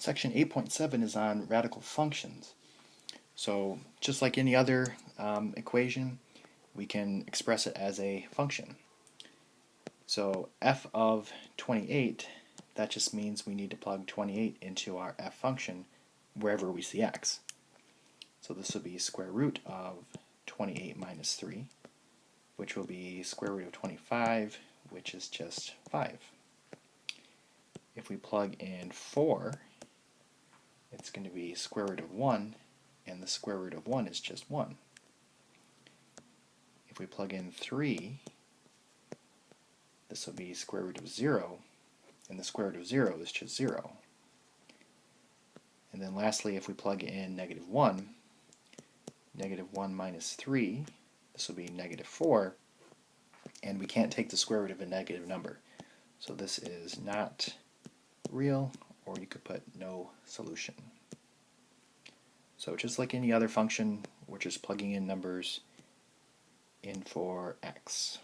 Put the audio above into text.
Section 8.7 is on radical functions. So just like any other equation, we can express it as a function. So f of 28, that just means we need to plug 28 into our f function wherever we see x. So this will be square root of 28 minus 3, which will be square root of 25, which is just 5. If we plug in 4, it's going to be square root of 1, and the square root of 1 is just 1. If we plug in 3, this will be square root of 0, and the square root of 0 is just 0. And then lastly, if we plug in negative 1, negative 1 minus 3, this will be negative 4, and we can't take the square root of a negative number. So this is not real, or you could put no solution. So just like any other function, we're just plugging in numbers in for x.